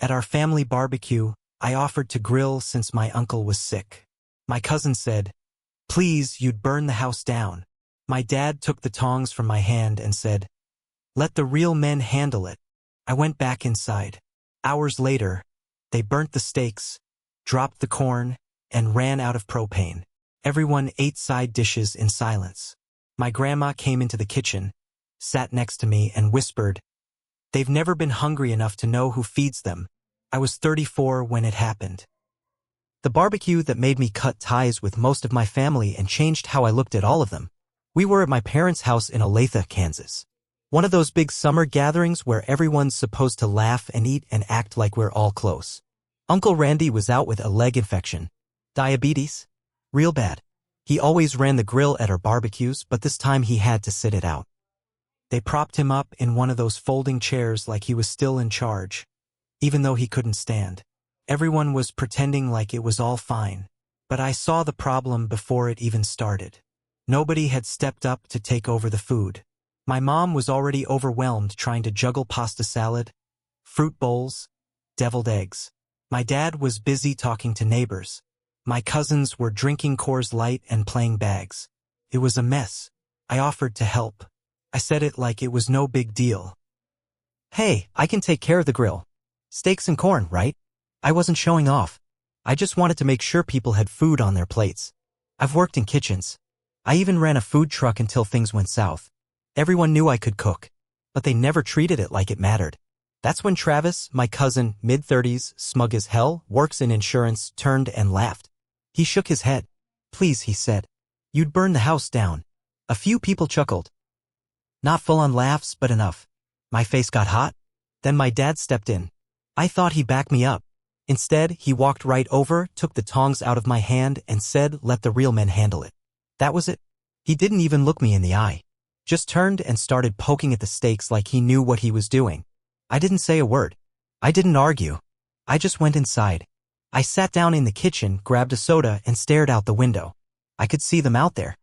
At our family barbecue, I offered to grill since my uncle was sick. My cousin said, "Please, you'd burn the house down." My dad took the tongs from my hand and said, "Let the real men handle it." I went back inside. Hours later, they burnt the steaks, dropped the corn, and ran out of propane. Everyone ate side dishes in silence. My grandma came into the kitchen, sat next to me, and whispered, "They've never been hungry enough to know who feeds them." I was 34 when it happened. The barbecue that made me cut ties with most of my family and changed how I looked at all of them. We were at my parents' house in Olathe, Kansas. One of those big summer gatherings where everyone's supposed to laugh and eat and act like we're all close. Uncle Randy was out with a leg infection. Diabetes? Real bad. He always ran the grill at our barbecues, but this time he had to sit it out. They propped him up in one of those folding chairs like he was still in charge, even though he couldn't stand. Everyone was pretending like it was all fine, but I saw the problem before it even started. Nobody had stepped up to take over the food. My mom was already overwhelmed trying to juggle pasta salad, fruit bowls, deviled eggs. My dad was busy talking to neighbors. My cousins were drinking Coors Light and playing bags. It was a mess. I offered to help. I said it like it was no big deal. "Hey, I can take care of the grill. Steaks and corn, right?" I wasn't showing off. I just wanted to make sure people had food on their plates. I've worked in kitchens. I even ran a food truck until things went south. Everyone knew I could cook, but they never treated it like it mattered. That's when Travis, my cousin, mid-30s, smug as hell, works in insurance, turned and laughed. He shook his head. "Please," he said. "You'd burn the house down." A few people chuckled. Not full-on laughs, but enough. My face got hot. Then my dad stepped in. I thought he'd back me up. Instead, he walked right over, took the tongs out of my hand, and said, "Let the real men handle it." That was it. He didn't even look me in the eye. Just turned and started poking at the steaks like he knew what he was doing. I didn't say a word. I didn't argue. I just went inside. I sat down in the kitchen, grabbed a soda, and stared out the window. I could see them out there.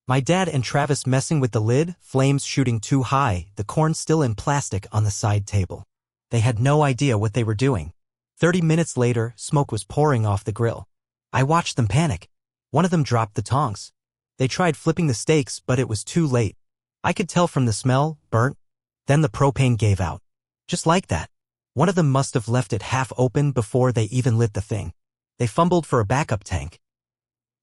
My dad and Travis messing with the lid, flames shooting too high, the corn still in plastic on the side table. They had no idea what they were doing. 30 minutes later, smoke was pouring off the grill. I watched them panic. One of them dropped the tongs. They tried flipping the steaks, but it was too late. I could tell from the smell, burnt. Then the propane gave out. Just like that. One of them must have left it half open before they even lit the thing. They fumbled for a backup tank.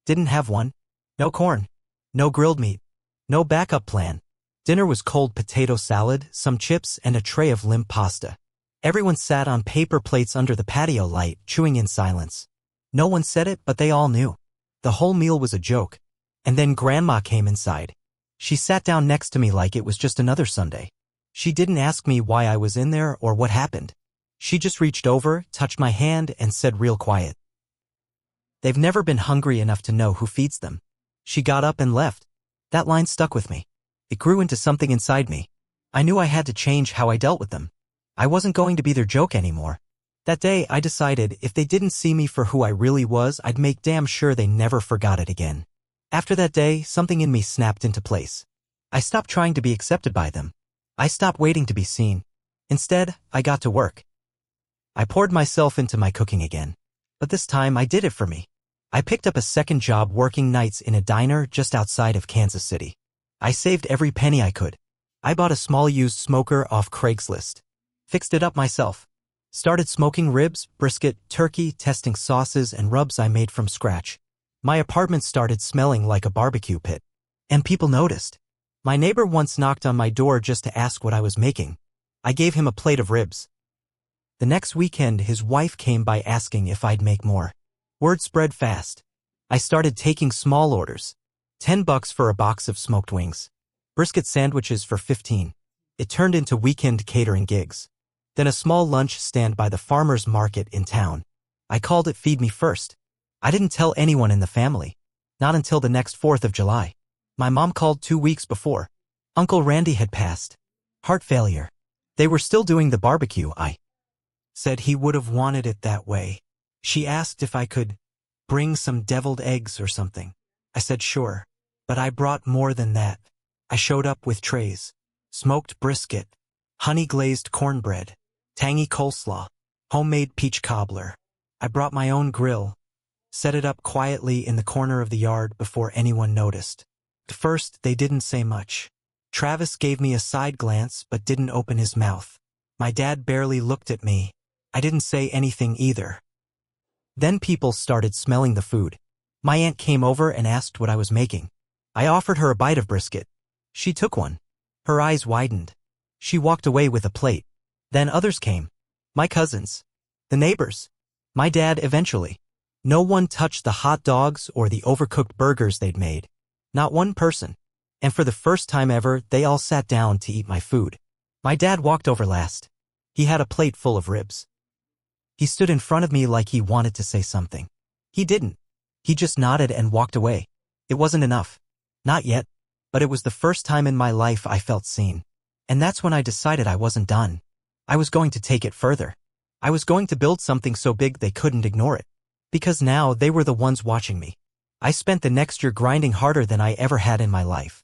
Didn't have one. No corn. No grilled meat. No backup plan. Dinner was cold potato salad, some chips, and a tray of limp pasta. Everyone sat on paper plates under the patio light, chewing in silence. No one said it, but they all knew. The whole meal was a joke. And then Grandma came inside. She sat down next to me like it was just another Sunday. She didn't ask me why I was in there or what happened. She just reached over, touched my hand, and said real quiet, "They've never been hungry enough to know who feeds them." She got up and left. That line stuck with me. It grew into something inside me. I knew I had to change how I dealt with them. I wasn't going to be their joke anymore. That day, I decided if they didn't see me for who I really was, I'd make damn sure they never forgot it again. After that day, something in me snapped into place. I stopped trying to be accepted by them. I stopped waiting to be seen. Instead, I got to work. I poured myself into my cooking again. But this time, I did it for me. I picked up a second job working nights in a diner just outside of Kansas City. I saved every penny I could. I bought a small used smoker off Craigslist. Fixed it up myself. Started smoking ribs, brisket, turkey, testing sauces and rubs I made from scratch. My apartment started smelling like a barbecue pit. And people noticed. My neighbor once knocked on my door just to ask what I was making. I gave him a plate of ribs. The next weekend, his wife came by asking if I'd make more. Word spread fast. I started taking small orders. $10 for a box of smoked wings. Brisket sandwiches for $15. It turned into weekend catering gigs. Then a small lunch stand by the farmer's market in town. I called it Feed Me First. I didn't tell anyone in the family. Not until the next 4th of July. My mom called 2 weeks before. Uncle Randy had passed. Heart failure. They were still doing the barbecue. I said he would have wanted it that way. She asked if I could bring some deviled eggs or something. I said sure. But I brought more than that. I showed up with trays. Smoked brisket. Honey-glazed cornbread. Tangy coleslaw. Homemade peach cobbler. I brought my own grill, set it up quietly in the corner of the yard before anyone noticed. At first, they didn't say much. Travis gave me a side glance but didn't open his mouth. My dad barely looked at me. I didn't say anything either. Then people started smelling the food. My aunt came over and asked what I was making. I offered her a bite of brisket. She took one. Her eyes widened. She walked away with a plate. Then others came. My cousins. The neighbors. My dad eventually. No one touched the hot dogs or the overcooked burgers they'd made. Not one person. And for the first time ever, they all sat down to eat my food. My dad walked over last. He had a plate full of ribs. He stood in front of me like he wanted to say something. He didn't. He just nodded and walked away. It wasn't enough. Not yet. But it was the first time in my life I felt seen. And that's when I decided I wasn't done. I was going to take it further. I was going to build something so big they couldn't ignore it. Because now they were the ones watching me. I spent the next year grinding harder than I ever had in my life.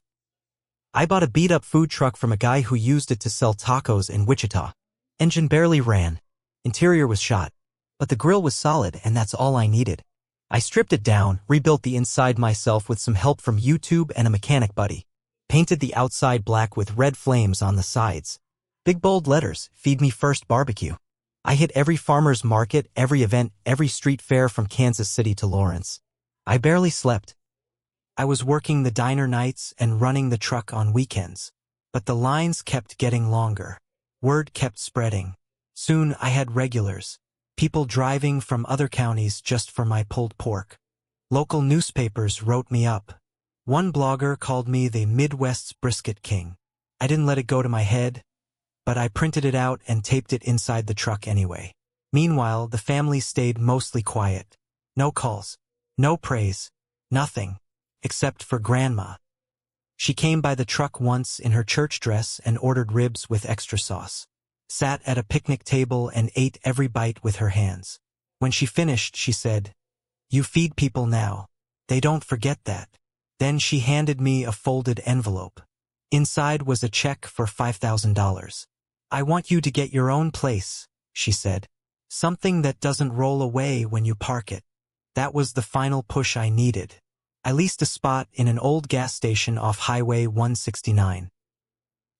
I bought a beat-up food truck from a guy who used it to sell tacos in Wichita. Engine barely ran. Interior was shot. But the grill was solid, and that's all I needed. I stripped it down, rebuilt the inside myself with some help from YouTube and a mechanic buddy. Painted the outside black with red flames on the sides. Big bold letters, "Feed Me First Barbecue." I hit every farmer's market, every event, every street fair from Kansas City to Lawrence. I barely slept. I was working the diner nights and running the truck on weekends. But the lines kept getting longer. Word kept spreading. Soon I had regulars. People driving from other counties just for my pulled pork. Local newspapers wrote me up. One blogger called me the Midwest's brisket king. I didn't let it go to my head, but I printed it out and taped it inside the truck anyway. Meanwhile, the family stayed mostly quiet. No calls, no praise, nothing, except for Grandma. She came by the truck once in her church dress and ordered ribs with extra sauce. Sat at a picnic table and ate every bite with her hands. When she finished, she said, "You feed people now. They don't forget that." Then she handed me a folded envelope. Inside was a check for $5,000. "I want you to get your own place," she said. "Something that doesn't roll away when you park it." That was the final push I needed. I leased a spot in an old gas station off Highway 169.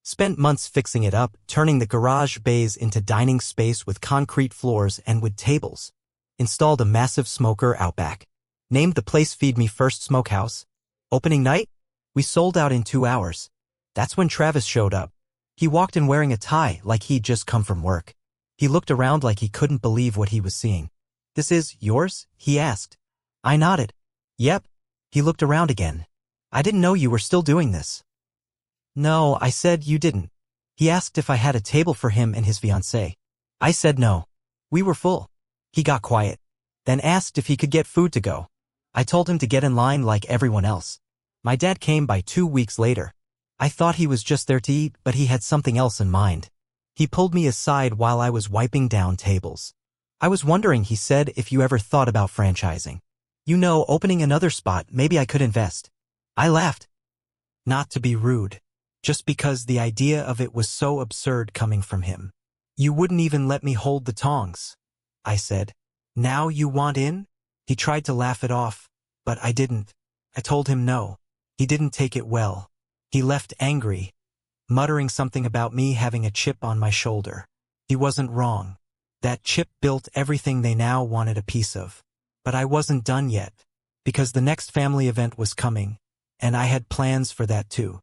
Spent months fixing it up, turning the garage bays into dining space with concrete floors and wood tables. Installed a massive smoker out back. Named the place Feed Me First Smokehouse. Opening night? We sold out in 2 hours. That's when Travis showed up. He walked in wearing a tie like he'd just come from work. He looked around like he couldn't believe what he was seeing. "This is yours?" he asked. I nodded. "Yep." He looked around again. "I didn't know you were still doing this." "No," I said. "You didn't." He asked if I had a table for him and his fiancée. I said no. We were full. He got quiet. Then asked if he could get food to go. I told him to get in line like everyone else. My dad came by 2 weeks later. I thought he was just there to eat, but he had something else in mind. He pulled me aside while I was wiping down tables. "I was wondering," he said, "if you ever thought about franchising. You know, opening another spot, maybe I could invest." I laughed. Not to be rude. Just because the idea of it was so absurd coming from him. "You wouldn't even let me hold the tongs," I said. "Now you want in?" He tried to laugh it off, but I didn't. I told him no. He didn't take it well. He left angry, muttering something about me having a chip on my shoulder. He wasn't wrong. That chip built everything they now wanted a piece of. But I wasn't done yet, because the next family event was coming, and I had plans for that too.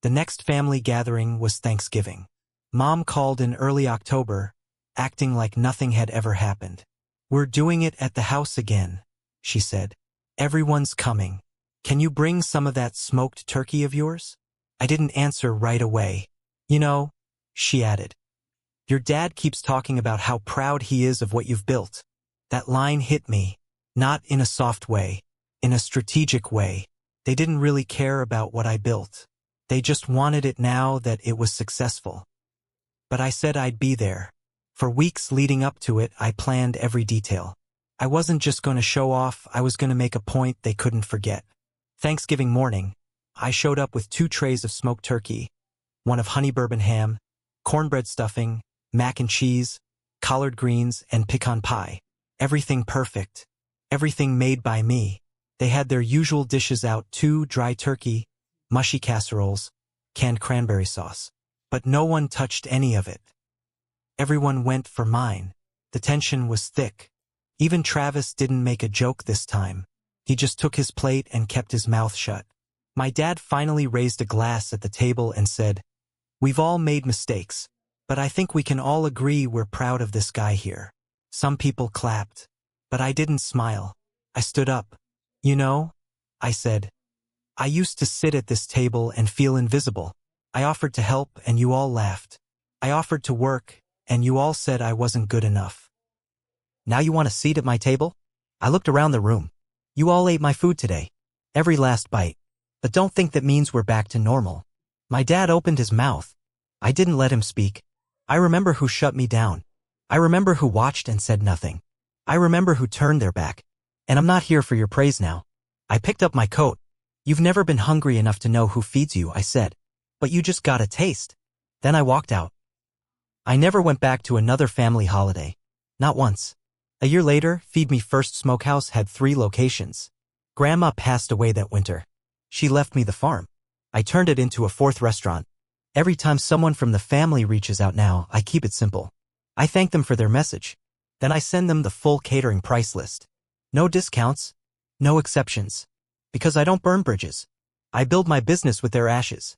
The next family gathering was Thanksgiving. Mom called in early October, acting like nothing had ever happened. "We're doing it at the house again," she said. "Everyone's coming. Can you bring some of that smoked turkey of yours?" I didn't answer right away. "You know," she added, "your dad keeps talking about how proud he is of what you've built." That line hit me, not in a soft way, in a strategic way. They didn't really care about what I built. They just wanted it now that it was successful. But I said I'd be there. For weeks leading up to it, I planned every detail. I wasn't just going to show off, I was going to make a point they couldn't forget. Thanksgiving morning, I showed up with 2 trays of smoked turkey, one of honey bourbon ham, cornbread stuffing, mac and cheese. collard greens, and pecan pie. Everything perfect. Everything made by me. They had their usual dishes out too: dry turkey, mushy casseroles, canned cranberry sauce. But no one touched any of it. Everyone went for mine. The tension was thick. Even Travis didn't make a joke this time. He just took his plate and kept his mouth shut. My dad finally raised a glass at the table and said, "We've all made mistakes, but I think we can all agree we're proud of this guy here." Some people clapped, but I didn't smile. I stood up. "You know," I said, "I used to sit at this table and feel invisible. I offered to help and you all laughed. I offered to work and you all said I wasn't good enough. Now you want a seat at my table?" I looked around the room. "You all ate my food today. Every last bite. But don't think that means we're back to normal." My dad opened his mouth. I didn't let him speak. I remember who shut me down. I remember who watched and said nothing. I remember who turned their back. And I'm not here for your praise now. I picked up my coat. "You've never been hungry enough to know who feeds you," I said. "But you just got a taste." Then I walked out. I never went back to another family holiday. Not once. A year later, Feed Me First Smokehouse had 3 locations. Grandma passed away that winter. She left me the farm. I turned it into a 4th restaurant. Every time someone from the family reaches out now, I keep it simple. I thank them for their message. Then I send them the full catering price list. No discounts. No exceptions. Because I don't burn bridges. I build my business with their ashes.